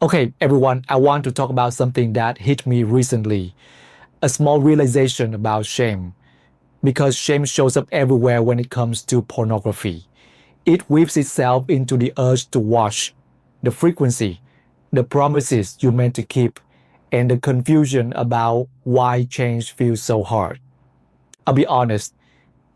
Okay, everyone, I want to talk about something that hit me recently. A small realization about shame. Because shame shows up everywhere when it comes to pornography. It weaves itself into the urge to watch, the frequency, the promises you meant to keep, and the confusion about why change feels so hard. I'll be honest,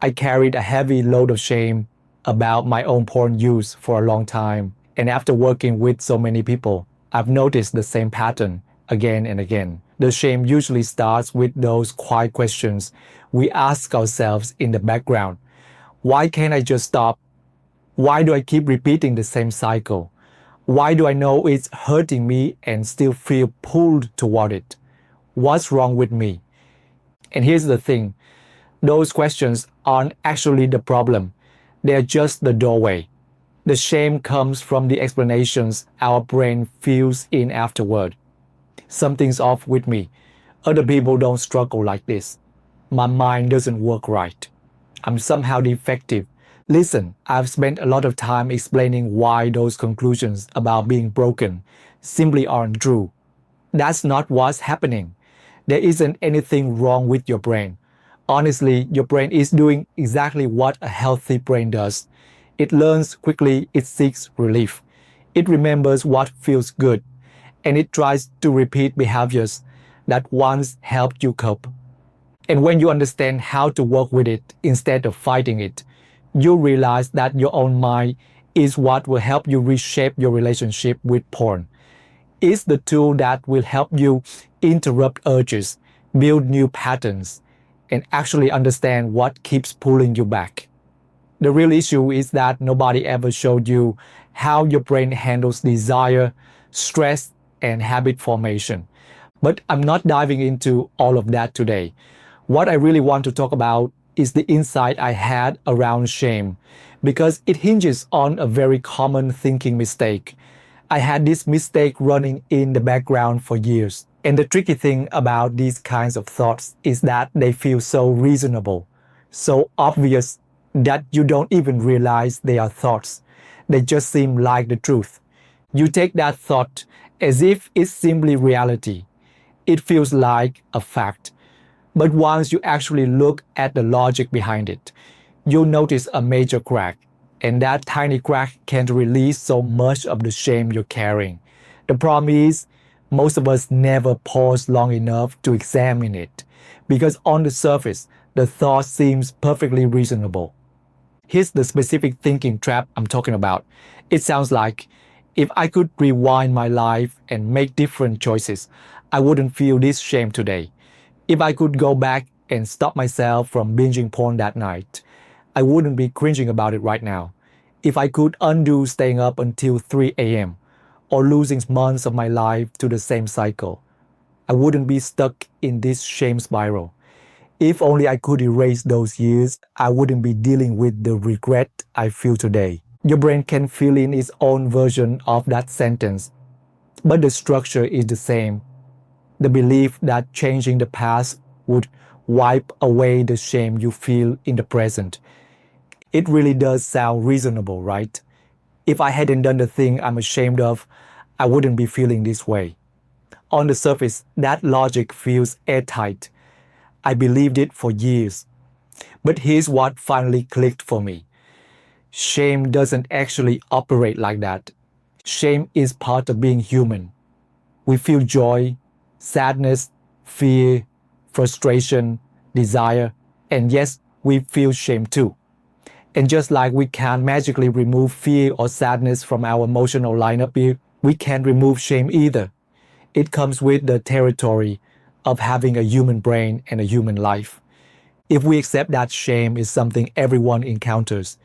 I carried a heavy load of shame about my own porn use for a long time. And after working with so many people, I've noticed the same pattern again and again. The shame usually starts with those quiet questions we ask ourselves in the background. Why can't I just stop? Why do I keep repeating the same cycle? Why do I know it's hurting me and still feel pulled toward it? What's wrong with me? And here's the thing, those questions aren't actually the problem. They're just the doorway. The shame comes from the explanations our brain fills in afterward. Something's off with me. Other people don't struggle like this. My mind doesn't work right. I'm somehow defective. Listen, I've spent a lot of time explaining why those conclusions about being broken simply aren't true. That's not what's happening. There isn't anything wrong with your brain. Honestly, your brain is doing exactly what a healthy brain does. It learns quickly, it seeks relief. It remembers what feels good, and it tries to repeat behaviors that once helped you cope. And when you understand how to work with it instead of fighting it, you realize that your own mind is what will help you reshape your relationship with porn. It's the tool that will help you interrupt urges, build new patterns, and actually understand what keeps pulling you back. The real issue is that nobody ever showed you how your brain handles desire, stress, and habit formation. But I'm not diving into all of that today. What I really want to talk about is the insight I had around shame, because it hinges on a very common thinking mistake. I had this mistake running in the background for years. And the tricky thing about these kinds of thoughts is that they feel so reasonable, so obvious that you don't even realize they are thoughts. They just seem like the truth. You take that thought as if it's simply reality. It feels like a fact. But once you actually look at the logic behind it, you'll notice a major crack. And that tiny crack can release so much of the shame you're carrying. The problem is, most of us never pause long enough to examine it, because on the surface, the thought seems perfectly reasonable. Here's the specific thinking trap I'm talking about. It sounds like, if I could rewind my life and make different choices, I wouldn't feel this shame today. If I could go back and stop myself from binging porn that night, I wouldn't be cringing about it right now. If I could undo staying up until 3 a.m. or losing months of my life to the same cycle, I wouldn't be stuck in this shame spiral. If only I could erase those years, I wouldn't be dealing with the regret I feel today. Your brain can fill in its own version of that sentence, but the structure is the same. The belief that changing the past would wipe away the shame you feel in the present. It really does sound reasonable, right? If I hadn't done the thing I'm ashamed of, I wouldn't be feeling this way. On the surface, that logic feels airtight. I believed it for years. But here's what finally clicked for me. Shame doesn't actually operate like that. Shame is part of being human. We feel joy, sadness, fear, frustration, desire, and yes, we feel shame too. And just like we can't magically remove fear or sadness from our emotional lineup here, we can't remove shame either. It comes with the territory of having a human brain and a human life. If we accept that shame is something everyone encounters,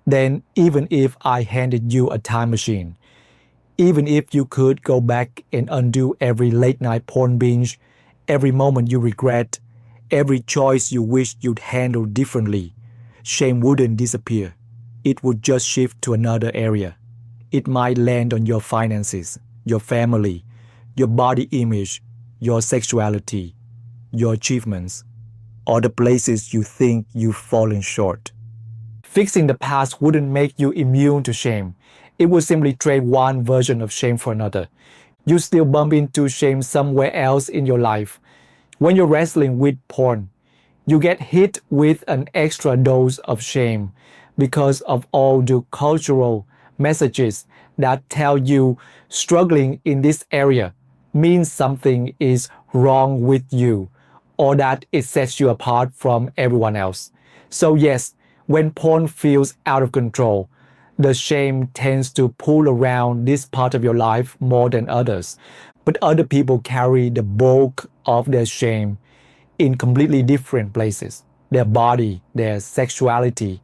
then even if I handed you a time machine, even if you could go back and undo every late night porn binge, every moment you regret, every choice you wish you'd handle differently, shame wouldn't disappear. It would just shift to another area. It might land on your finances, your family, your body image, your sexuality, your achievements, or the places you think you've fallen short. Fixing the past wouldn't make you immune to shame. It would simply trade one version of shame for another. You still bump into shame somewhere else in your life. When you're wrestling with porn, you get hit with an extra dose of shame because of all the cultural messages that tell you struggling in this area means something is wrong with you or that it sets you apart from everyone else. So, yes, when porn feels out of control, the shame tends to pull around this part of your life more than others. But other people carry the bulk of their shame in completely different places: their body, their sexuality,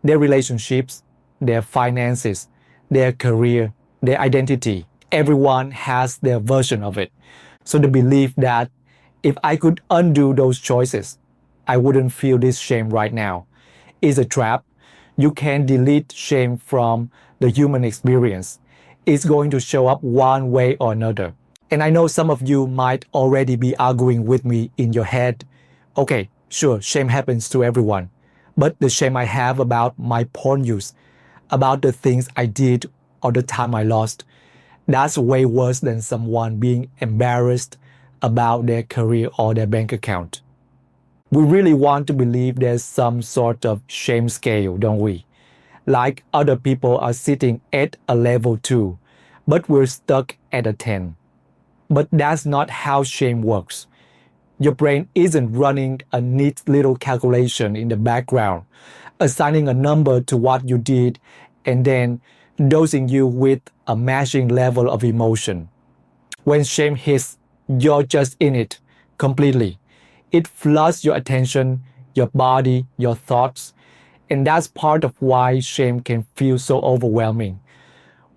their relationships, their finances, their career, their identity. Everyone has their version of it. So the belief that if I could undo those choices, I wouldn't feel this shame right now is a trap. You can't delete shame from the human experience. It's going to show up one way or another. And I know some of you might already be arguing with me in your head. Okay, sure, shame happens to everyone. But the shame I have about my porn use, about the things I did or the time I lost, that's way worse than someone being embarrassed about their career or their bank account. We really want to believe there's some sort of shame scale, don't we? Like other people are sitting at a level 2, but we're stuck at a 10. But that's not how shame works. Your brain isn't running a neat little calculation in the background, assigning a number to what you did and then dosing you with a matching level of emotion. When shame hits, you're just in it completely. It floods your attention, your body, your thoughts, and that's part of why shame can feel so overwhelming.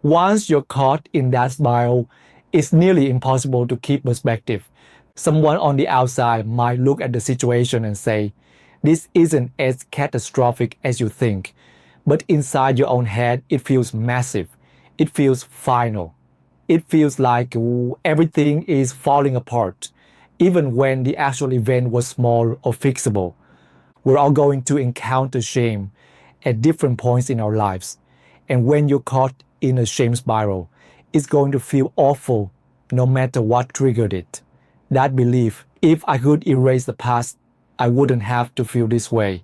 Once you're caught in that spiral, it's nearly impossible to keep perspective. Someone on the outside might look at the situation and say, "This isn't as catastrophic as you think." But inside your own head, it feels massive. It feels final. It feels like everything is falling apart, even when the actual event was small or fixable. We're all going to encounter shame at different points in our lives. And when you're caught in a shame spiral, it's going to feel awful no matter what triggered it. That belief, if I could erase the past, I wouldn't have to feel this way,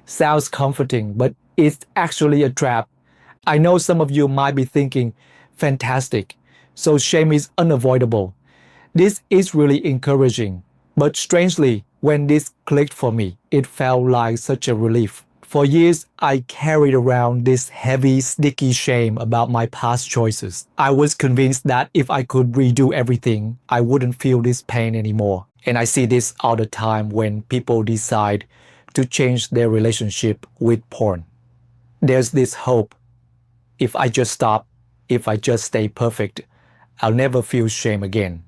sounds comforting, but it's actually a trap. I know some of you might be thinking, fantastic, so shame is unavoidable. This is really encouraging. But strangely, when this clicked for me, it felt like such a relief. For years, I carried around this heavy, sticky shame about my past choices. I was convinced that if I could redo everything, I wouldn't feel this pain anymore. And I see this all the time when people decide to change their relationship with porn. There's this hope. If I just stop, if I just stay perfect, I'll never feel shame again.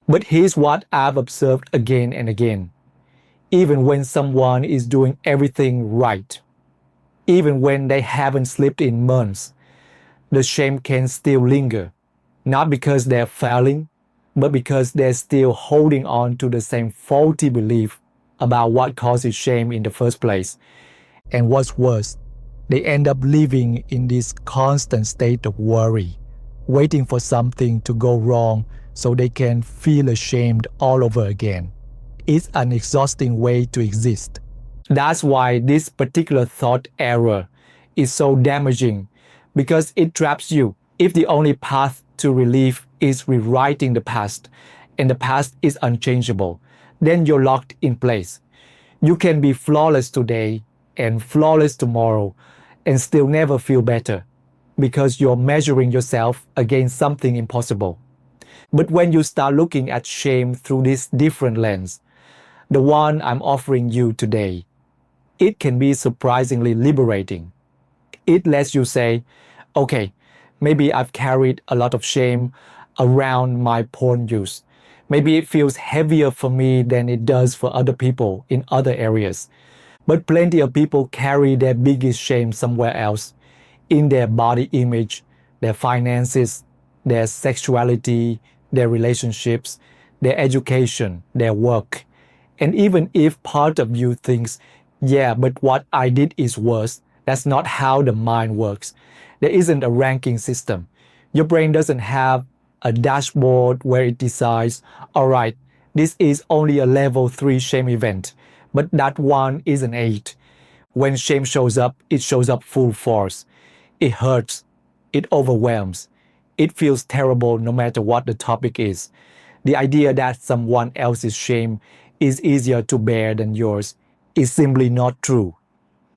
But here's what I've observed again and again. Even when someone is doing everything right, even when they haven't slept in months, the shame can still linger. Not because they're failing, but because they're still holding on to the same faulty belief about what causes shame in the first place. And what's worse, they end up living in this constant state of worry, waiting for something to go wrong so they can feel ashamed all over again. It's an exhausting way to exist. That's why this particular thought error is so damaging, because it traps you. If the only path to relief is rewriting the past, and the past is unchangeable, then you're locked in place. You can be flawless today and flawless tomorrow and still never feel better, because you're measuring yourself against something impossible. But when you start looking at shame through this different lens, the one I'm offering you today, it can be surprisingly liberating. It lets you say, okay, maybe I've carried a lot of shame around my porn use. Maybe it feels heavier for me than it does for other people in other areas. But plenty of people carry their biggest shame somewhere else, in their body image, their finances, their sexuality, their relationships, their education, their work. And even if part of you thinks, yeah, but what I did is worse, that's not how the mind works. There isn't a ranking system. Your brain doesn't have a dashboard where it decides, all right, this is only a level 3 shame event, but that one is an 8. When shame shows up, it shows up full force. It hurts. It overwhelms. It feels terrible no matter what the topic is. The idea that someone else's shame is easier to bear than yours is simply not true.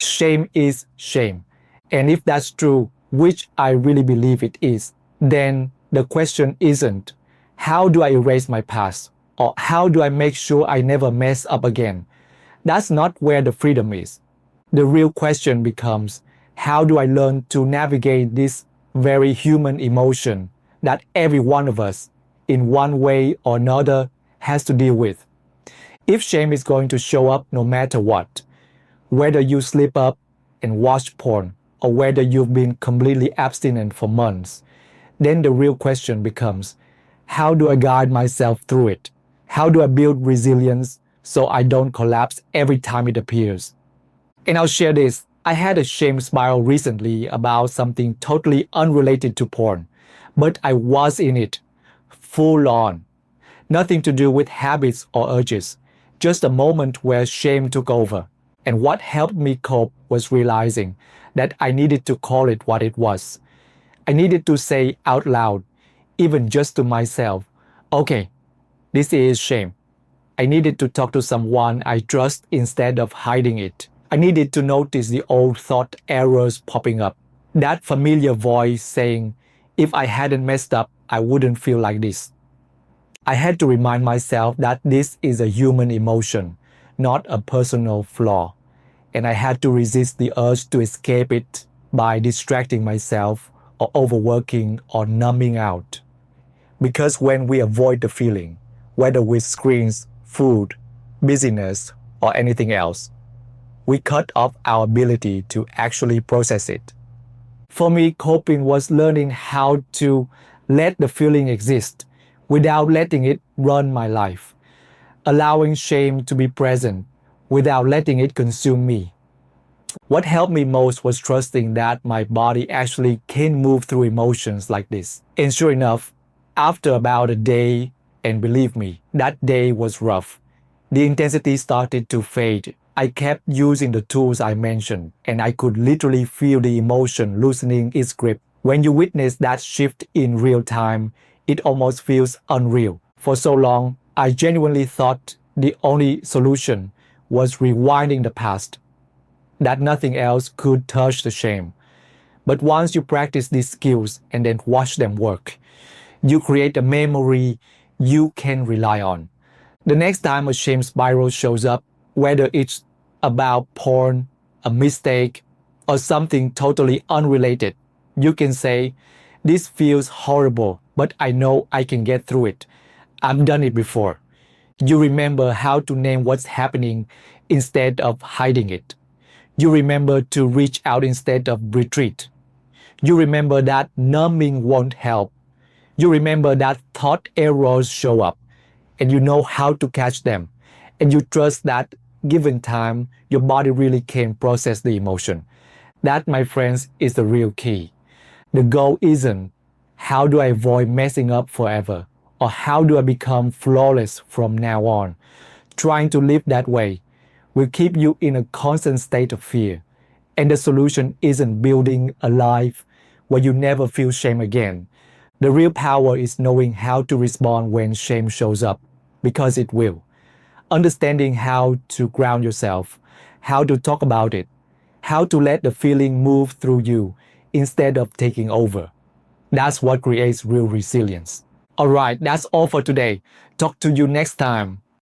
Shame is shame. And if that's true, which I really believe it is, then the question isn't, how do I erase my past? Or how do I make sure I never mess up again? That's not where the freedom is. The real question becomes, how do I learn to navigate this very human emotion that every one of us, in one way or another, has to deal with? If shame is going to show up no matter what, whether you slip up and watch porn or whether you've been completely abstinent for months, then the real question becomes, how do I guide myself through it? How do I build resilience so I don't collapse every time it appears? And I'll share this. I had a shame spiral recently about something totally unrelated to porn, but I was in it, full on. Nothing to do with habits or urges, just a moment where shame took over. And what helped me cope was realizing that I needed to call it what it was. I needed to say out loud, even just to myself, okay, this is shame. I needed to talk to someone I trust instead of hiding it. I needed to notice the old thought errors popping up. That familiar voice saying, if I hadn't messed up, I wouldn't feel like this. I had to remind myself that this is a human emotion, not a personal flaw. And I had to resist the urge to escape it by distracting myself or overworking or numbing out. Because when we avoid the feeling, whether with screens, food, busyness, or anything else, we cut off our ability to actually process it. For me, coping was learning how to let the feeling exist without letting it run my life, allowing shame to be present without letting it consume me. What helped me most was trusting that my body actually can move through emotions like this. And sure enough, after about a day, and believe me, that day was rough, the intensity started to fade. I kept using the tools I mentioned, and I could literally feel the emotion loosening its grip. When you witness that shift in real time, it almost feels unreal. For so long, I genuinely thought the only solution was rewinding the past, that nothing else could touch the shame. But once you practice these skills and then watch them work, you create a memory you can rely on. The next time a shame spiral shows up, whether it's about porn, a mistake, or something totally unrelated, you can say, this feels horrible, but I know I can get through it. I've done it before. You remember how to name what's happening instead of hiding it. You remember to reach out instead of retreat. You remember that numbing won't help. You remember that thought errors show up, and you know how to catch them. And you trust that given time, your body really can process the emotion. That, my friends, is the real key. The goal isn't how do I avoid messing up forever, or how do I become flawless from now on. Trying to live that way will keep you in a constant state of fear. And the solution isn't building a life where you never feel shame again. The real power is knowing how to respond when shame shows up, because it will. Understanding how to ground yourself, how to talk about it, how to let the feeling move through you instead of taking over. That's what creates real resilience. Alright, that's all for today. Talk to you next time.